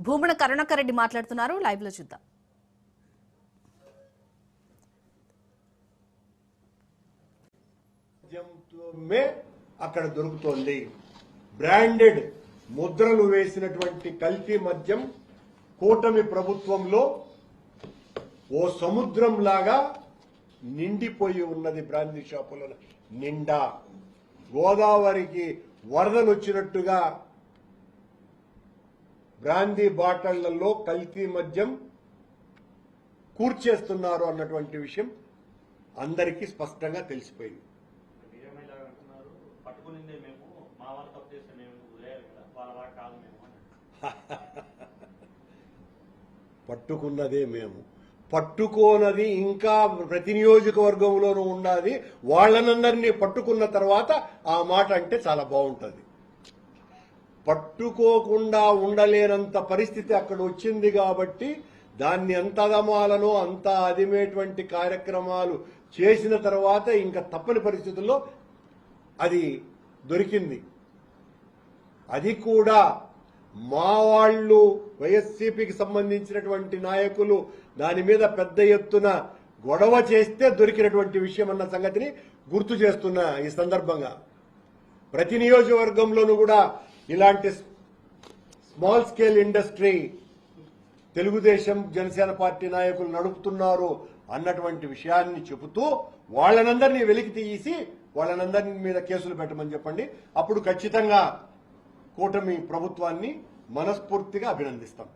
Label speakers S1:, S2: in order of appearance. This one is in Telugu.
S1: భూమన కరుణాకర్ రెడ్డి మాట్లాడుతున్నారు. లైవ్ లో చూద్దాం.
S2: అక్కడ దొరుకుతోంది. బ్రాండెడ్ ముద్రలు వేసినటువంటి కల్తీ మద్యం కూటమి ప్రభుత్వంలో ఓ సముద్రం లాగా నిండిపోయి ఉన్నది. బ్రాందీ షాపుల నిండా గోదావరికి వరదలు వచ్చినట్టుగా బ్రాందీ బాటిళ్లలో కల్తీ మద్యం కూర్చేస్తున్నారు అన్నటువంటి విషయం అందరికీ స్పష్టంగా తెలిసిపోయింది. పట్టుకున్నదే మేము, పట్టుకోనది ఇంకా ప్రతి నియోజకవర్గంలోనూ ఉన్నది. వాళ్ళనందరినీ పట్టుకున్న తర్వాత ఆ మాట అంటే చాలా బాగుంటుంది. పట్టుకోకుండా ఉండలేనంత పరిస్థితి అక్కడ వచ్చింది కాబట్టి దాన్ని ఎంత అదమాలనో అంత అదిమేటువంటి కార్యక్రమాలు చేసిన తర్వాత ఇంకా తప్పని పరిస్థితుల్లో అది దొరికింది. అది కూడా మా వాళ్ళు వైఎస్సీపీకి సంబంధించినటువంటి నాయకులు దాని మీద పెద్ద ఎత్తున గొడవ చేస్తే దొరికినటువంటి విషయం అన్న సంగతిని గుర్తు చేస్తున్నా. ఈ సందర్భంగా ప్రతి నియోజకవర్గంలోనూ కూడా ఇలాంటి small scale industry Telugu Desam Janasena party నాయకులు నడుపుతున్నారు అన్నటువంటి విషయాన్ని చెబుతూ వాళ్ళనందరినీ వెలికి తీసి వాళ్ళనందరి మీద కేసులు పెట్టమని చెప్పండి. అప్పుడు ఖచ్చితంగా కూటమి ప్రభుత్వాన్ని మనస్ఫూర్తిగా అభినందిస్తాం.